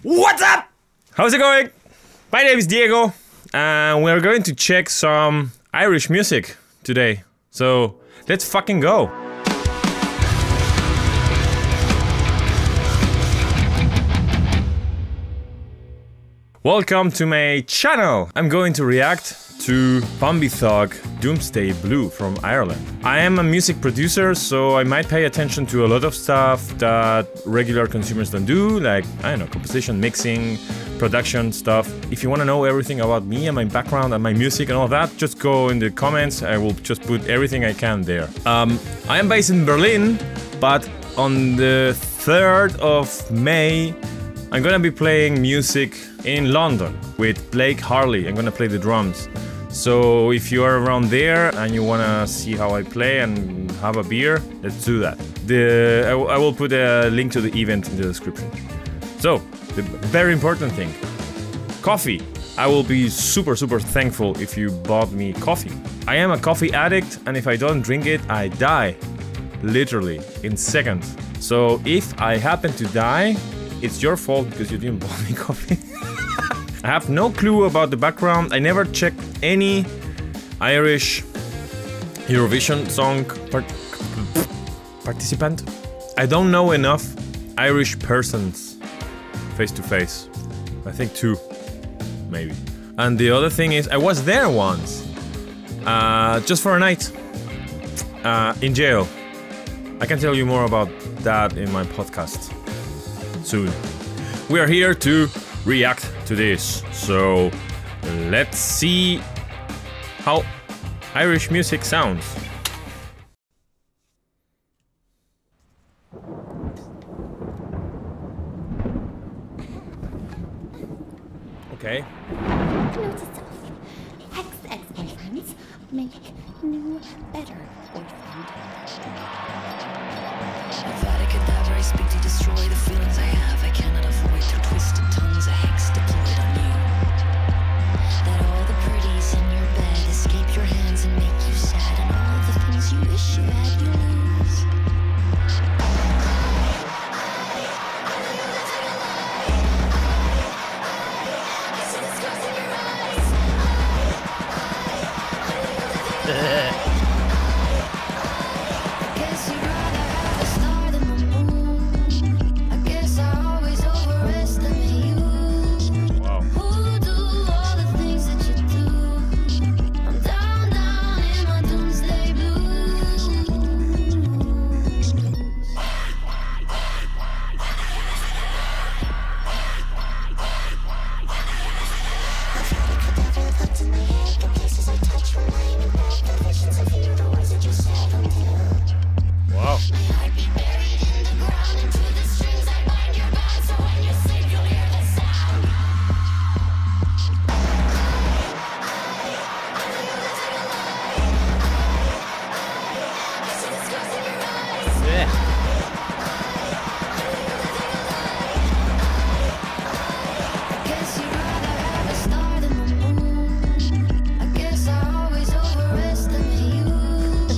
What's up? How's it going? My name is Diego, and we're going to check some Irish music today. So let's fucking go. Welcome to my channel. I'm going to react to Bambie Doomsday Blue from Ireland. I am a music producer, so I might pay attention to a lot of stuff that regular consumers don't do, like, I don't know, composition, mixing, production stuff. If you want to know everything about me and my background and my music and all that, just go in the comments. I will just put everything I can there. I am based in Berlin, but on the 3rd of May, I'm gonna be playing music in London with Blake Harley. I'm gonna play the drums. So if you are around there and you wanna see how I play and have a beer, let's do that. I will put a link to the event in the description. So, the very important thing, coffee. I will be super thankful if you bought me coffee. I am a coffee addict, and if I don't drink it, I die. Literally, in seconds. So if I happen to die, it's your fault because you didn't buy me coffee. I have no clue about the background. I never checked any Irish Eurovision song participant. I don't know enough Irish persons face to face. I think 2, maybe. And the other thing is, I was there once, just for a night, in jail. I can tell you more about that in my podcast soon. We are here to react to this, so let's see how Irish music sounds. Okay. Note to self. Ex-boyfriends make new, better boyfriend. I speak to destroy the feelings I have. I cannot avoid through twisted tongues, a hex deployed on you. Let all the pretties in your bed escape your hands and make you sad, and all the things you wish you had, you lose.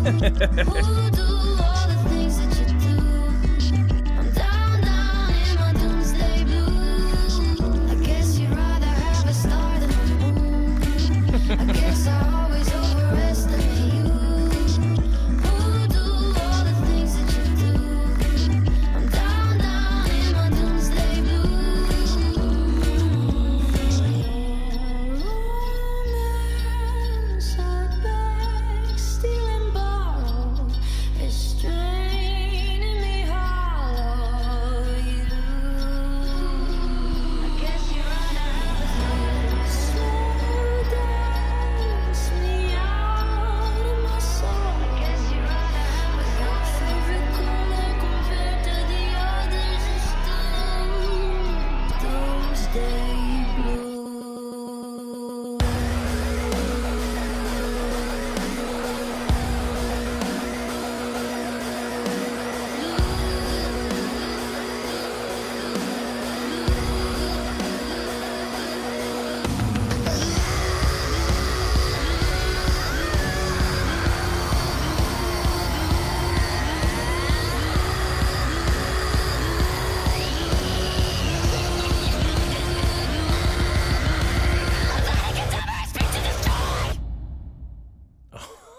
Who do all the things that you do? I'm down in my doomsday blue. I guess you'd rather have a star than the moon. I guess I always overestimate you. Who do all the things that you do? I'm down in my doomsday blue. Romance, I beg, stealing borrow.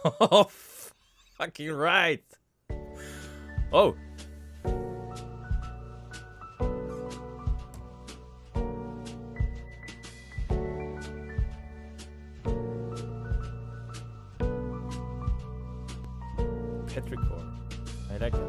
Oh, fucking right. Oh. Petrichor. I like it.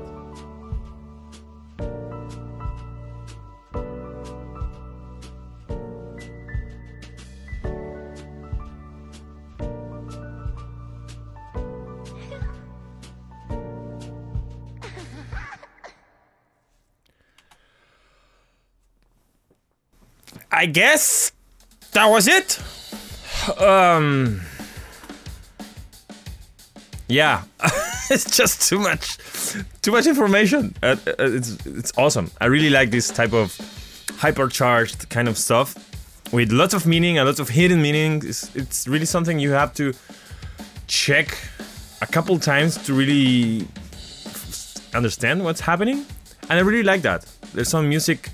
I guess that was it. Yeah, it's just too much information. It's awesome. I really like this type of hypercharged kind of stuff with lots of meaning and lots of hidden meaning. It's really something you have to check a couple times to really understand what's happening. And I really like that. There's some music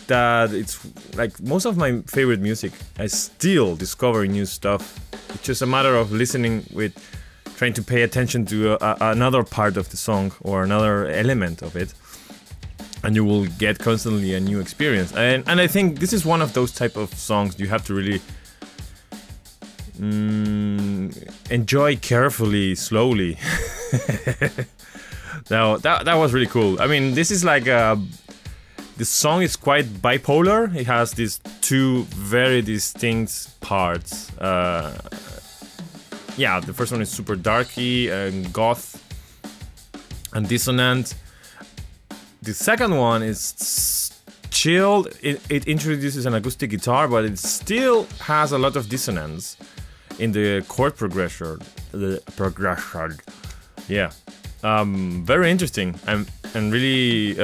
that it's like most of my favorite music. I still discover new stuff. It's just a matter of listening with trying to pay attention to another part of the song or another element of it, and you will get constantly a new experience. And I think this is one of those type of songs you have to really enjoy carefully, slowly. Now that was really cool. I mean, this is like the song is quite bipolar. It has these two very distinct parts. Yeah, the first one is super darky and goth and dissonant. The second one is chilled. It introduces an acoustic guitar, but it still has a lot of dissonance in the chord progression. Yeah, very interesting. I'm really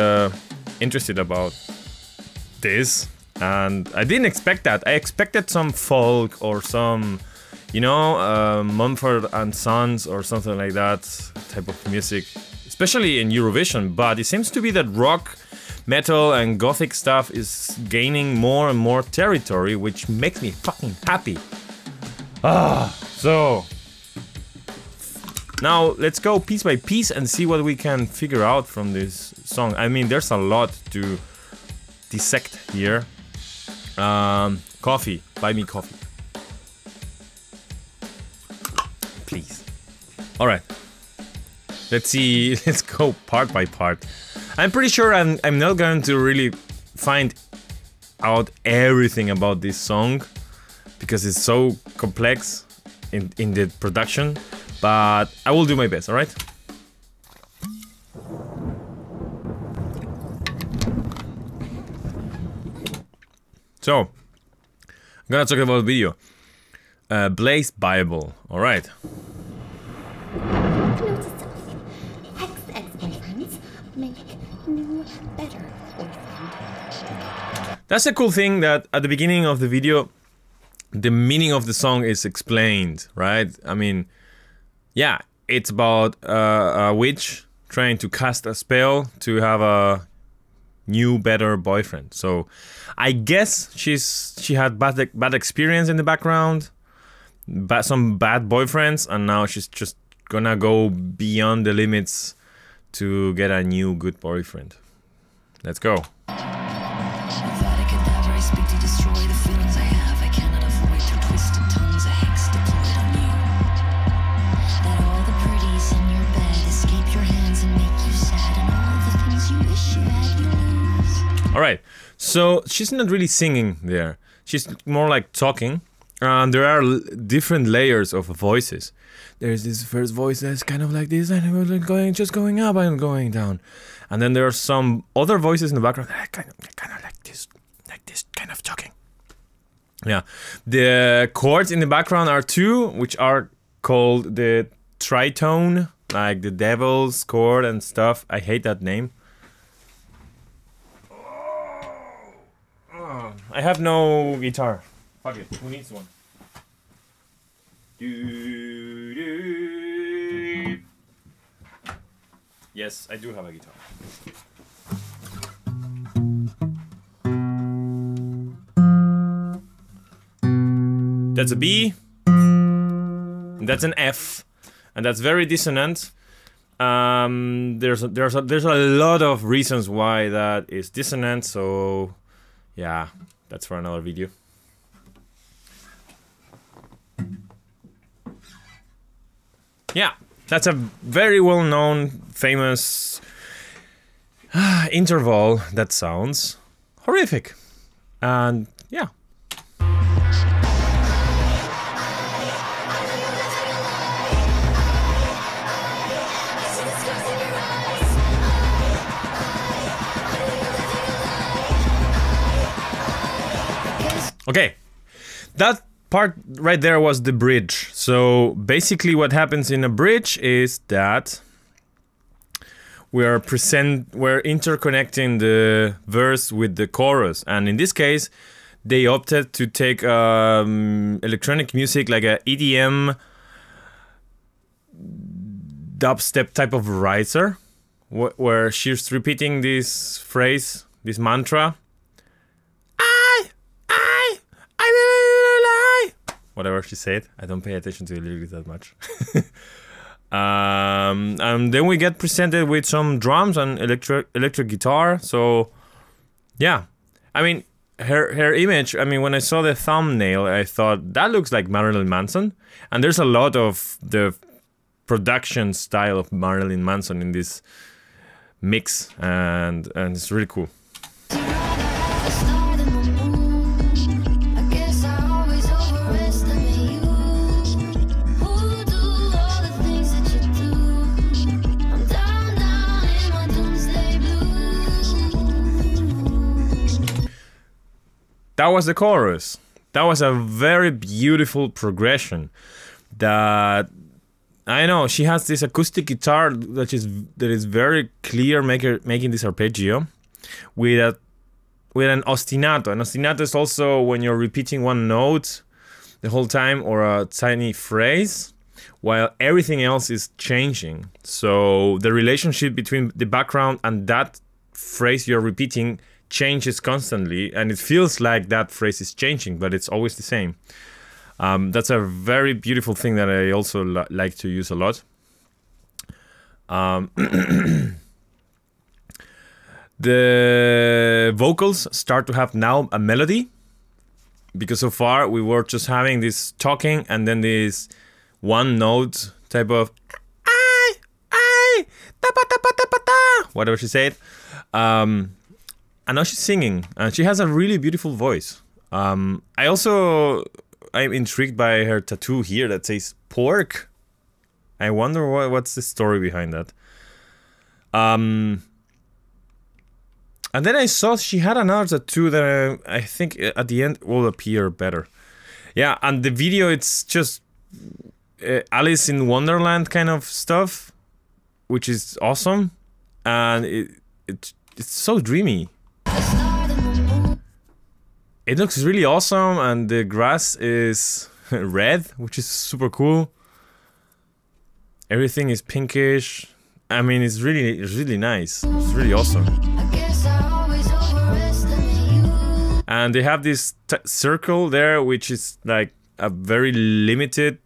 interested about this, and I didn't expect that. I expected some folk or some, you know, Mumford and Sons or something like that type of music, especially in Eurovision. But it seems to be that rock, metal, and gothic stuff is gaining more and more territory, which makes me fucking happy. So now let's go piece by piece and see what we can figure out from this song. I mean, there's a lot to dissect here. Coffee, buy me coffee, please. All right, let's see. Let's go part by part. I'm pretty sure I'm not going to really find out everything about this song because it's so complex in the production. But I will do my best, alright? So, I'm gonna talk about video. Blaze Bible, alright. Note to self. Ex-boyfriends make new, better boyfriend. That's a cool thing that at the beginning of the video, the meaning of the song is explained, right? I mean, yeah, it's about a witch trying to cast a spell to have a new, better boyfriend. So I guess she had bad experience in the background, some bad boyfriends, and now she's just gonna go beyond the limits to get a new good boyfriend. Let's go. Alright, so she's not really singing there. She's more like talking. There are different layers of voices. There's this first voice that's kind of like this, and just going up and going down. And then there are some other voices in the background that kind of like this kind of talking. Yeah, the chords in the background are two, which are called the tritone, like the devil's chord and stuff. I hate that name. I have no guitar. Fuck it, who needs one? Yes, I do have a guitar. That's a B, and that's an F, and that's very dissonant. There's a lot of reasons why that is dissonant, so yeah, that's for another video. Yeah, that's a very well-known, famous interval that sounds horrific. And yeah. Okay, that part right there was the bridge. So basically what happens in a bridge is that we're interconnecting the verse with the chorus, and in this case they opted to take electronic music like a EDM dubstep type of riser, where she's repeating this phrase, this mantra, whatever she said. I don't pay attention to the lyrics that much. And then we get presented with some drums and electric guitar. So yeah, I mean, her image, I mean, when I saw the thumbnail, I thought that looks like Marilyn Manson, and there's a lot of the production style of Marilyn Manson in this mix, and it's really cool. That was the chorus. That was a very beautiful progression. That, I know, she has this acoustic guitar that is very clear, making this arpeggio with an ostinato. An ostinato is also when you're repeating one note the whole time, or a tiny phrase, while everything else is changing. So the relationship between the background and that phrase you're repeating changes constantly, and it feels like that phrase is changing, but it's always the same. That's a very beautiful thing that I also like to use a lot. The vocals start to have now a melody, because so far we were just having this talking and then this one note type of whatever she said. And now she's singing, and she has a really beautiful voice. I'm intrigued by her tattoo here that says pork. I wonder what's the story behind that. And then I saw she had another tattoo that I think at the end will appear better. Yeah, and the video, it's just Alice in Wonderland kind of stuff, which is awesome, and it's so dreamy. It looks really awesome, and the grass is red, which is super cool. Everything is pinkish. I mean, it's really nice. It's really awesome. And they have this circle there, which is like a very limited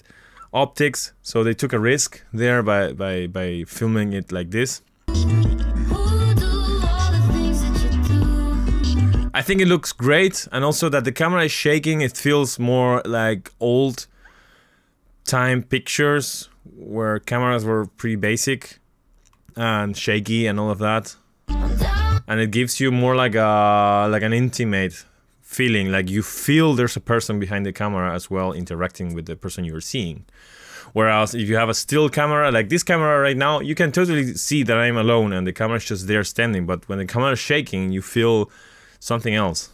optics. So they took a risk there by filming it like this. I think it looks great, and also that the camera is shaking. It feels more like old time pictures where cameras were pretty basic and shaky and all of that, and it gives you more like an intimate feeling, like you feel there's a person behind the camera as well, interacting with the person you're seeing. Whereas if you have a still camera like this camera right now, you can totally see that I'm alone and the camera is just there standing, but when the camera is shaking, you feel something else.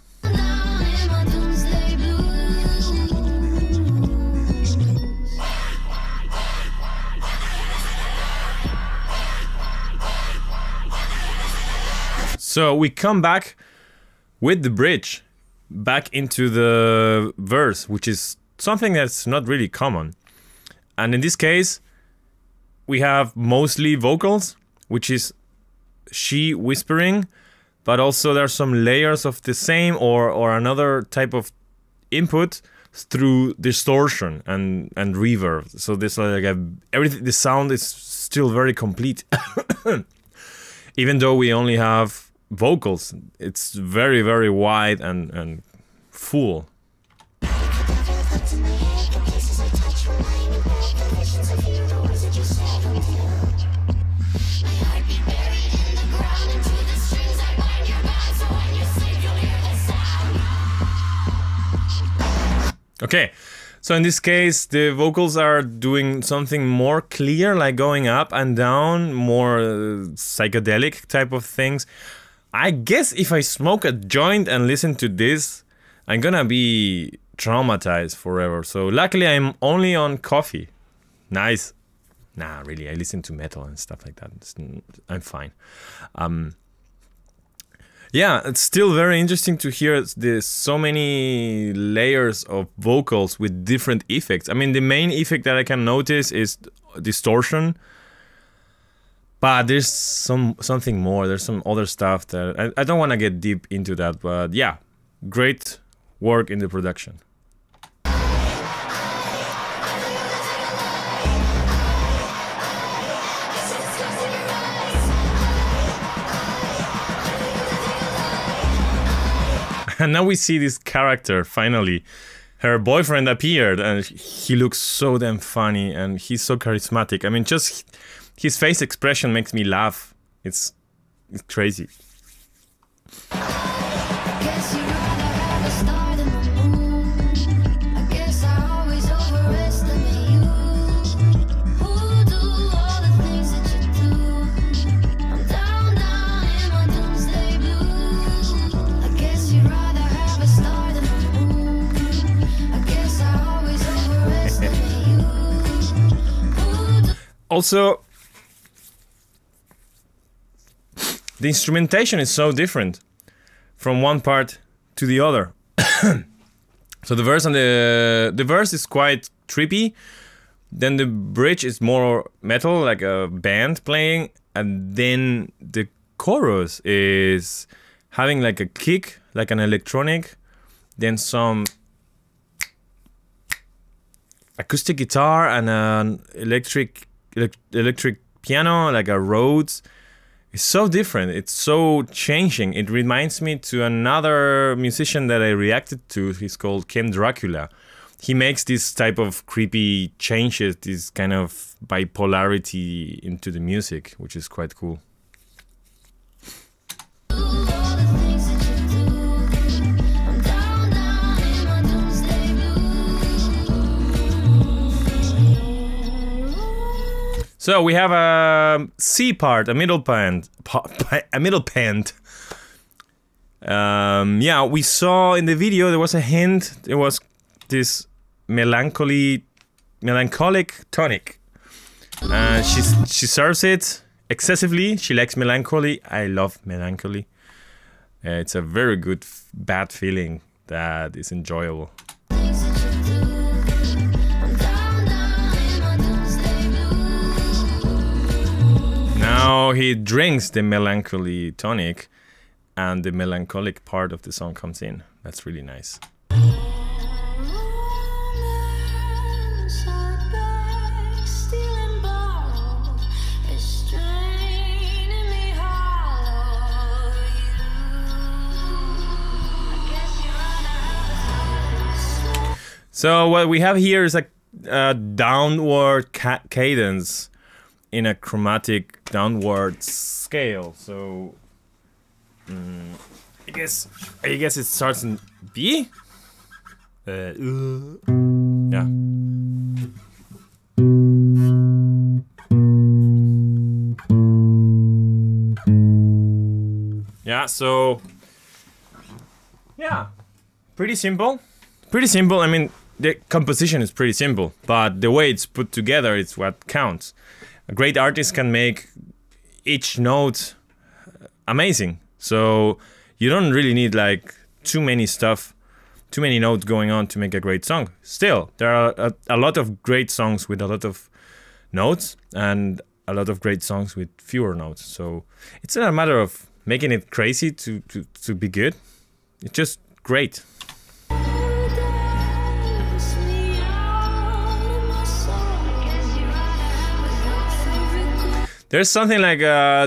So we come back with the bridge back into the verse, which is something that's not really common. And in this case, we have mostly vocals, which is she whispering, but also there's some layers of the same or another type of input through distortion and reverb. So there's like everything. The sound is still very complete, even though we only have vocals. It's very, very wide and full. Okay, so in this case, the vocals are doing something more clear, like going up and down, more psychedelic type of things. I guess if I smoke a joint and listen to this, I'm gonna be traumatized forever. So luckily I'm only on coffee. Nice. Nah, really, I listen to metal and stuff like that. I'm fine. Yeah, it's still very interesting to hear there's so many layers of vocals with different effects. I mean, the main effect that I can notice is distortion, but there's something more. There's some other stuff that I don't want to get deep into that, but yeah, great work in the production. And now we see this character, finally. Her boyfriend appeared and he looks so damn funny and he's so charismatic. I mean, just his face expression makes me laugh. It's crazy. Also, the instrumentation is so different from one part to the other. So the verse and the verse is quite trippy. Then the bridge is more metal, like a band playing, and then the chorus is having like a kick, like an electronic, then some acoustic guitar and an electric piano, like a Rhodes. It's so different. It's so changing. It reminds me to another musician that I reacted to. He's called Ken Dracula. He makes this type of creepy changes, this kind of bipolarity into the music, which is quite cool. So we have a C part, a middle band, yeah, we saw in the video there was a hint. There was this melancholic tonic. She serves it excessively. She likes melancholy. I love melancholy. It's a very good bad feeling that is enjoyable. Now he drinks the melancholy tonic and the melancholic part of the song comes in. That's really nice. So what we have here is a downward cadence in a chromatic downward scale. So I guess it starts in B. Yeah. Yeah. So yeah, pretty simple. Pretty simple. I mean, the composition is pretty simple, but the way it's put together is what counts. A great artist can make each note amazing. So you don't really need like too many notes going on to make a great song. Still, there are a lot of great songs with a lot of notes and a lot of great songs with fewer notes. So it's not a matter of making it crazy to be good. It's just great. There's something like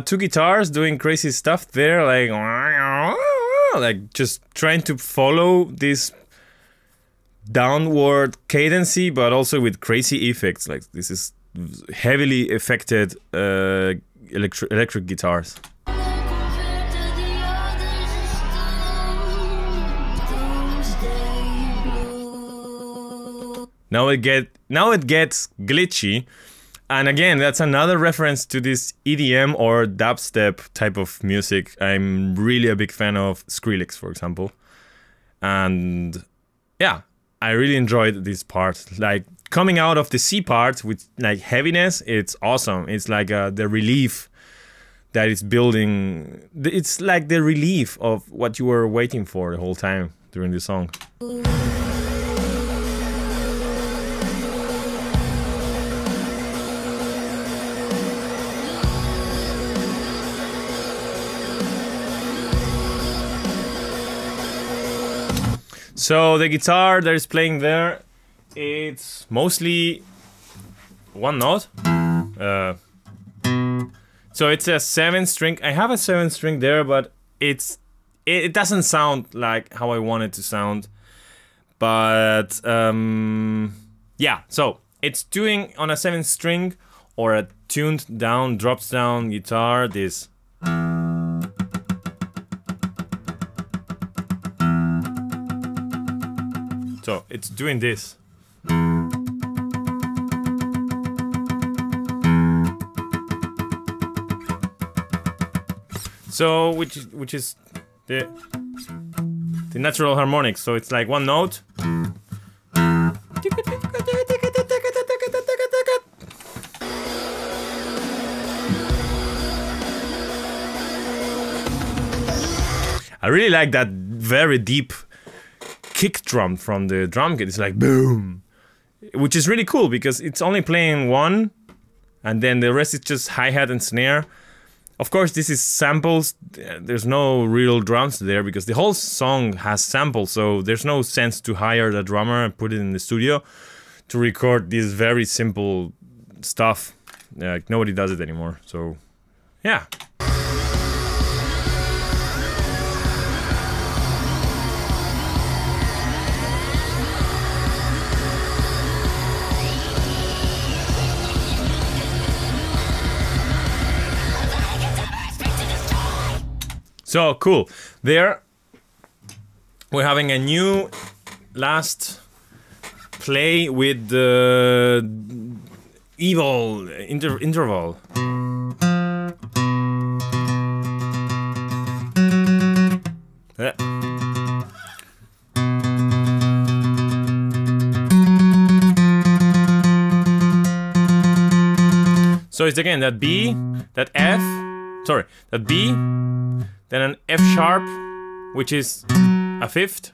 two guitars doing crazy stuff there, like just trying to follow this downward cadency, but also with crazy effects. Like this is heavily affected electric guitars. Compared to the others, it's still Doomsday blue. Now it gets glitchy, and again that's another reference to this EDM or dubstep type of music. I'm really a big fan of Skrillex, for example, and yeah, I really enjoyed this part. Like coming out of the C part with like heaviness, it's awesome. It's like the relief that it's building. It's like the relief of what you were waiting for the whole time during the song. So the guitar that is playing there, it's mostly one note. So it's a 7-string. I have a 7-string there, but it doesn't sound like how I want it to sound. But yeah, so it's doing on a 7-string or a tuned down, drops down guitar this. So it's doing this. So which is the natural harmonics. So it's like one note. I really like that very deep kick drum from the drum kit. It's like boom, which is really cool because it's only playing one and then the rest is just hi-hat and snare. Of course this is samples, there's no real drums there because the whole song has samples, so there's no sense to hire the drummer and put it in the studio to record this very simple stuff. Like nobody does it anymore, so yeah. So cool. There we're having a new last play with the evil interval. So it's again that B, that F, sorry, that B, then an F sharp, which is a fifth.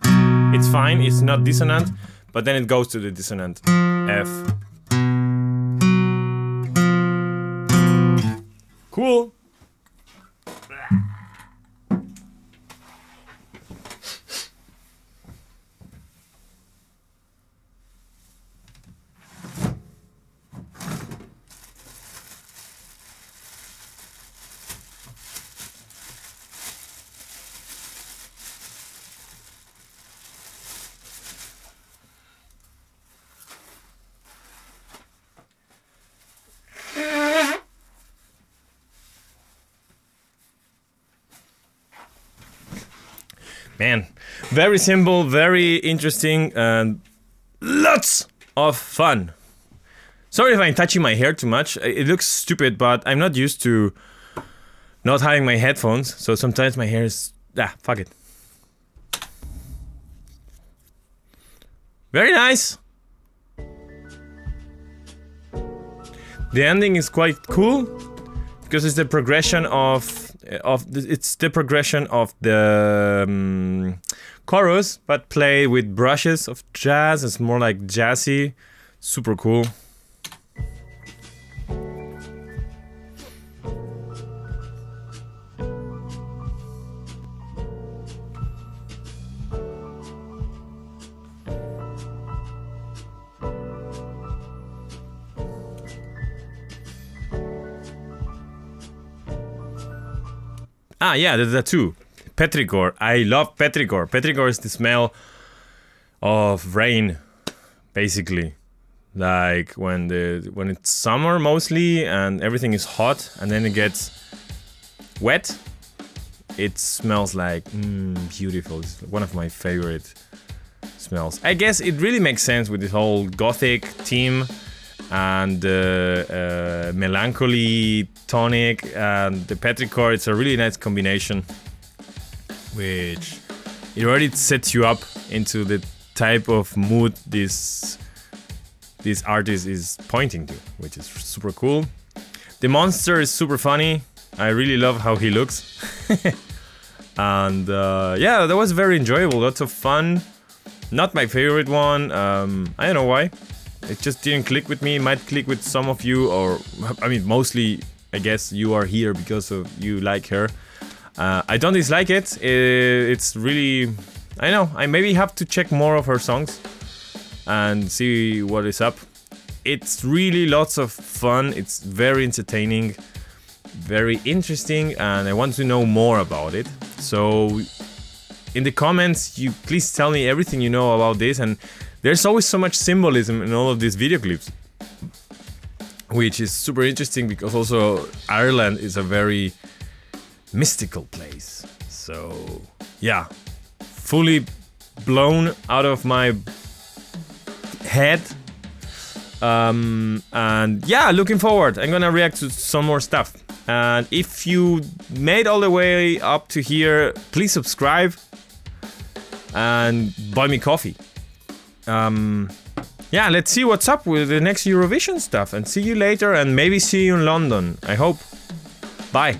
It's fine, it's not dissonant, but then it goes to the dissonant F. Cool. Man, very simple, very interesting, and lots of fun. Sorry if I'm touching my hair too much. It looks stupid, but I'm not used to not having my headphones, so sometimes my hair is... fuck it. Very nice. The ending is quite cool because it's the progression of the chorus, but play with brushes of jazz. It's more like jazzy, super cool. Ah, yeah, the two. Petrichor. I love petrichor. Petrichor is the smell of rain, basically. Like when it's summer mostly and everything is hot and then it gets wet, it smells like beautiful. It's one of my favorite smells. I guess it really makes sense with this whole gothic theme and melancholy tonic and the petrichor. It's a really nice combination, which it already sets you up into the type of mood this artist is pointing to, which is super cool. The monster is super funny. I really love how he looks. And yeah, that was very enjoyable, lots of fun. Not my favorite one. I don't know why. It just didn't click with me. It might click with some of you, or I mean, mostly, I guess you are here because of you like her. I don't dislike it. It's really, I know, I maybe have to check more of her songs and see what is up. It's really lots of fun. It's very entertaining, very interesting, and I want to know more about it. So in the comments, you please tell me everything you know about this. And there's always so much symbolism in all of these video clips, which is super interesting because also Ireland is a very mystical place. So yeah, fully blown out of my head. And yeah, looking forward. I'm gonna react to some more stuff. And if you made all the way up to here, please subscribe and buy me coffee. Yeah, let's see what's up with the next Eurovision stuff, and see you later, and maybe see you in London. I hope. Bye.